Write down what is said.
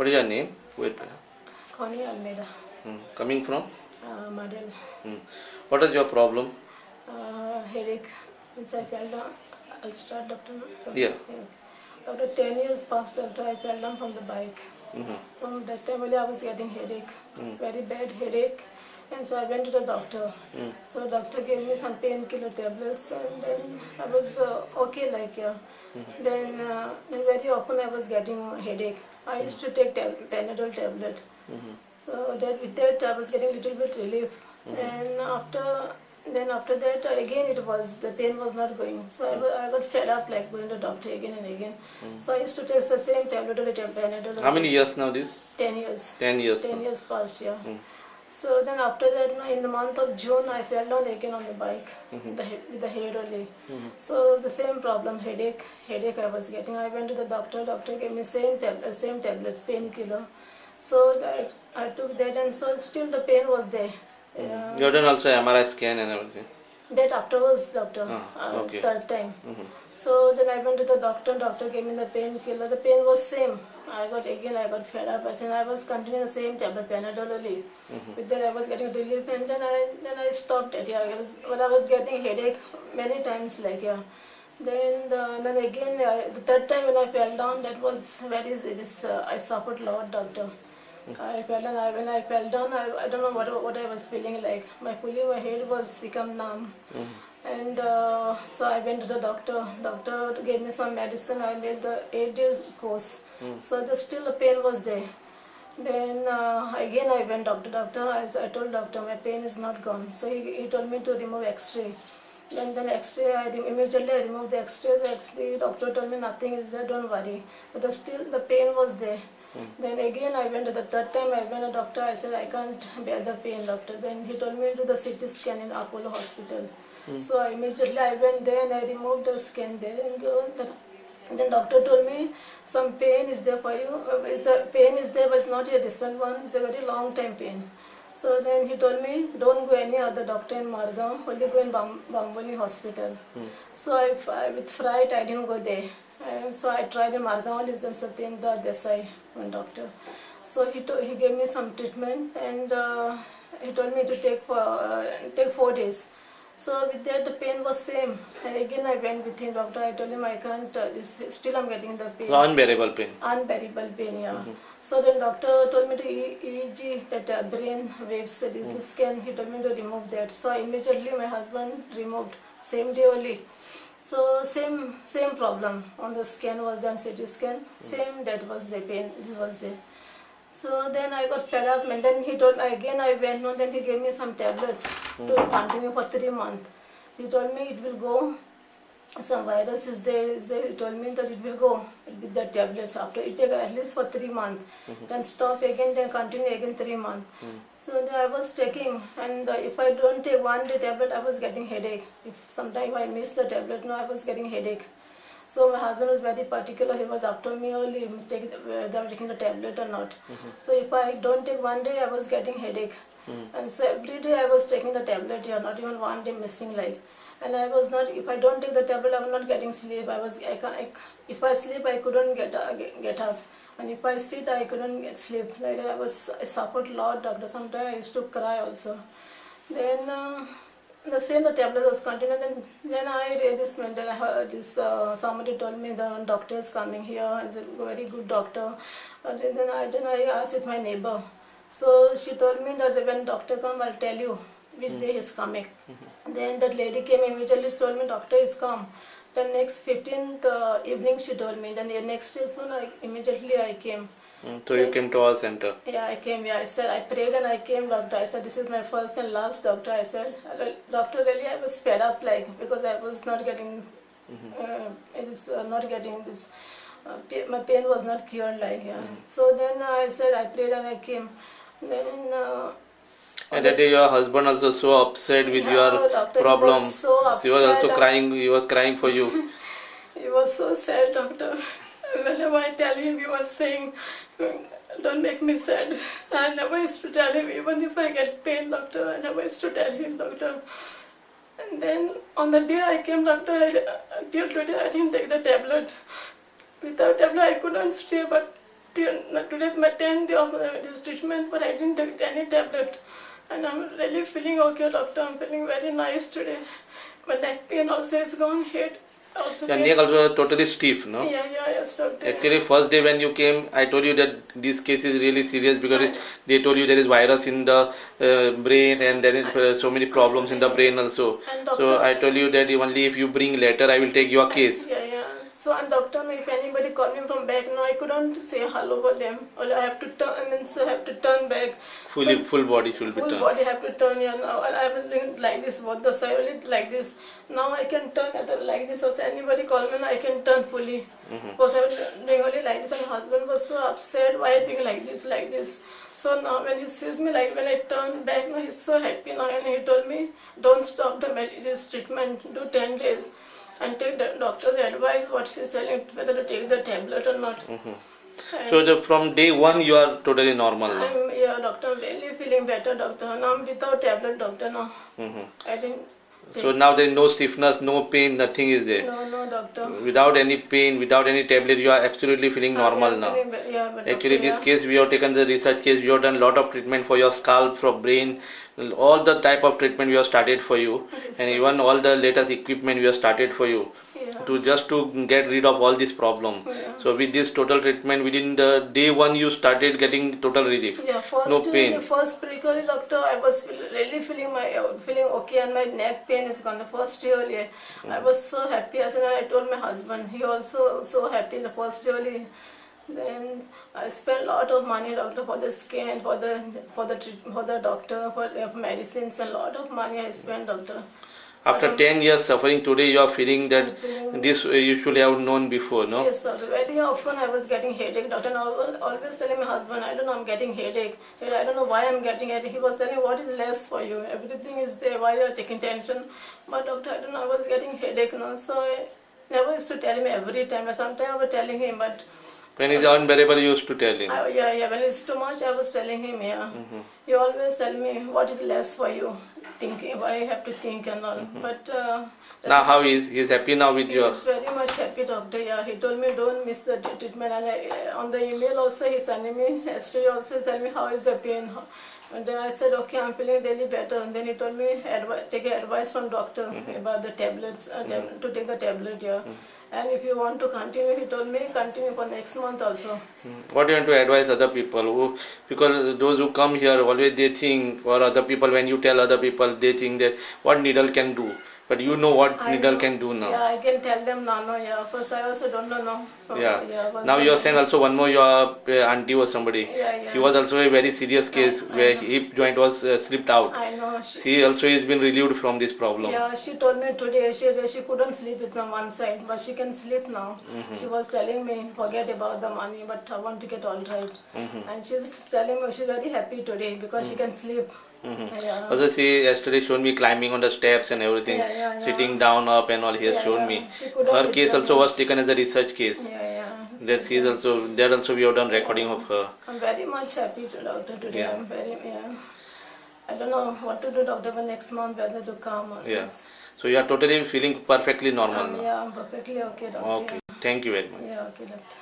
What is your name? Wait. Connie Almeida, Coming from? Madel. What is your problem? Headache. Once I fell down, I'll start, doctor. Yeah. After 10 years past, doctor, I fell down from the bike. From that time only I was getting headache, very bad headache. And so I went to the doctor. So doctor gave me some painkiller tablets, and then I was okay, like, yeah. Then very often I was getting headache. I used to take Panadol tablet. So that with that I was getting little bit relief. And after that again the pain was not going. So I got fed up, like going to the doctor again and again. So I used to take the same tablet or Panadol. How many years now this? 10 years. 10 years. 10 years past, yeah. So then after that, in the month of June, I fell down again on the bike with the head only. So the same problem, headache I was getting. I went to the doctor. Doctor gave me same tablets, painkiller. So I took that, and so still the pain was there. You have done also MRI scan and everything? That afterwards, doctor, okay. third time. So then I went to the doctor. Doctor gave me the painkiller. The pain was same. I got fed up. I was continuing the same tablet, Panadol only. With that I was getting relief, and then I stopped it. Yeah, I was getting headache many times, like, yeah. Then again the third time when I fell down, that was very serious. I suffered a lot, doctor. I fell down. When I fell down, I don't know what I was feeling like. My head was become numb. And so I went to the doctor. Doctor gave me some medicine. I made the 8 days course. So still the pain was there. Then again I went doctor. I told doctor my pain is not gone. So he told me to remove X-ray. Then X-ray, immediately I removed the X-ray. The doctor told me nothing is there, don't worry. But still the pain was there. Then again I went to the third time. I went to the doctor. I said I can't bear the pain, doctor. Then he told me to the CT scan in Apollo Hospital. So immediately I went there and I removed the scan there. And then doctor told me some pain is there for you. Pain is there, but it's not a recent one. It's a very long time pain. So then he told me, don't go any other doctor in Margao, only go in Bamboli Hospital. So with fright, I didn't go there. So I tried in Margao, then Satyendra Desai, one doctor. So he gave me some treatment, and he told me to take 4 days. So with that the pain was same. And again I went with him, doctor. I told him I can't, still I'm getting the pain. Unbearable pain. Unbearable pain, yeah. So then doctor told me to EEG, that brain waves, this scan, he told me to remove that. So immediately my husband removed, same day only. So same problem on the scan was done, CT scan, same, that was the pain, this was there. So then I got fed up, and then he told me, again I went on, then he gave me some tablets to continue for 3 months. He told me it will go, some virus is there, he told me that it will go with the tablets after, it take at least for 3 months, then stop again, then continue again 3 months. So I was taking, and if I don't take one day tablet, I was getting headache. If sometime I miss the tablet, I was getting headache. So my husband was very particular. He was after me only, whether taking the tablet or not. So if I don't take one day, I was getting headache. And so every day I was taking the tablet, yeah, not even one day missing, like. And I was not, if I don't take the tablet, I'm not getting sleep. If I sleep, I couldn't get up. And if I sit, I couldn't get sleep. Like I suffered a lot, doctor. Sometimes I used to cry also. Then the tablet was continued. Then I read this mental. I heard this. Somebody told me the doctor is coming here. It's a very good doctor. Then I asked with my neighbor. So she told me that when doctor come, I'll tell you which day he's coming. Then that lady came immediately. She told me doctor is come. The next 15th evening she told me. Then the next day soon immediately I came. So you came to our center? Yeah, I came. Yeah, I said I prayed and I came, doctor. I said this is my first and last, doctor. I said, doctor, really I was fed up, like, because I was not getting, not getting this. My pain was not cured, like, yeah. So then I said I prayed and I came. Then. And that day your husband also so upset with your doctor, problem. He was so upset. He was also crying. He was crying for you. He was so sad, doctor. Whenever I tell him, he was saying, don't make me sad. I never used to tell him, even if I get pain, doctor, I never used to tell him, doctor. And then on the day I came, doctor, till today I didn't take the tablet. Without tablet I couldn't stay, but Today is my 10th day of this treatment, but I didn't take any tablet. And I'm really feeling okay, doctor. I'm feeling very nice today. My neck pain also is gone, head also Your pains. neck also totally stiff, no? Yes, doctor. Actually, first day when you came, I told you that this case is really serious because they told you there is virus in the brain and there is so many problems in the brain also. And So doctor- I told you that only if you bring letter, I will take your case. Yeah. So, and doctor, if anybody call me from back now, I couldn't say hello for them. Or I have to turn, I have to turn back. Full body should be Full turned. body have to turn here now. And I have been doing like this, both the side only like this. Now I can turn like this. Also, anybody call me now, I can turn fully. Because I was doing only like this, and my husband was so upset. Why doing like this? So now when he sees me, like when I turn back, now he's so happy now, and he told me, don't stop this treatment. Do 10 days. And take the doctor's advice, what she's telling, whether to take the tablet or not. So from day one, you are totally normal now. Doctor, I'm really feeling better, doctor. Now I'm without tablet, doctor, now. I didn't take. So now there is no stiffness, no pain, nothing is there. No, doctor. Without any pain, without any tablet, you are absolutely feeling normal now. But Actually, doctor, this case we have taken the research case. We have done a lot of treatment for your scalp, for brain, all the type of treatment we have started for you, and even all the latest equipment we have started for you to get rid of all this problem. So with this total treatment, within the day one, you started getting total relief. No pain. First pre-COVID, doctor, I was really feeling okay, and my neck pain is gone. The first day only, I was so happy. I told my husband, he also so happy the first day only. Then I spent a lot of money, doctor, for the scan, for the doctor, for medicines, and a lot of money I spent, doctor. After 10 years suffering, today you are feeling that this you should have known before, no? Yes, doctor. Very often I was getting headache, doctor. And I was always telling my husband, I don't know, I'm getting headache. I don't know why I'm getting headache. He was telling, what is less for you? Everything is there. Why you are taking tension? But doctor, I don't know, I was getting headache, no. So I never used to tell him every time. Sometimes I was telling him, but When it's unbearable, you used to tell him. When it's too much, I was telling him, He always tell me, what is less for you? Thinking, why I have to think and all. But Now how he's happy now with you? he's very much happy, doctor. He told me don't miss the treatment. And on the email also, he's sending me, yesterday also telling me how is the pain. And then I said, okay, I'm feeling really better. And then he told me, take advice from doctor about the tablets, to take the tablet, And if you want to continue, he told me, continue for next month also. What do you want to advise other people? Because those who come here, always they think, or other people, when you tell other people, they think that what needle can do. But you know what needle can do now. I can tell them now, First I also don't know now. Now you are saying also one more, your auntie or somebody. She was also a very serious case where hip joint was slipped out. I know. She also has been relieved from this problem. She told me today she couldn't sleep with on one side, but she can sleep now. She was telling me, forget about the money, but I want to get all right. And she's telling me she's very happy today because she can sleep. Also she yesterday showed me climbing on the steps and everything, sitting down, up and all. He has shown me. Her case also was taken as a research case. That she is also, that also we have done recording of her. I'm very much happy to doctor today. I'm very I don't know what to do, doctor, but next month whether to come or this. So you are totally feeling perfectly normal now. I'm perfectly okay, doctor. Okay. Thank you very much. Okay, doctor.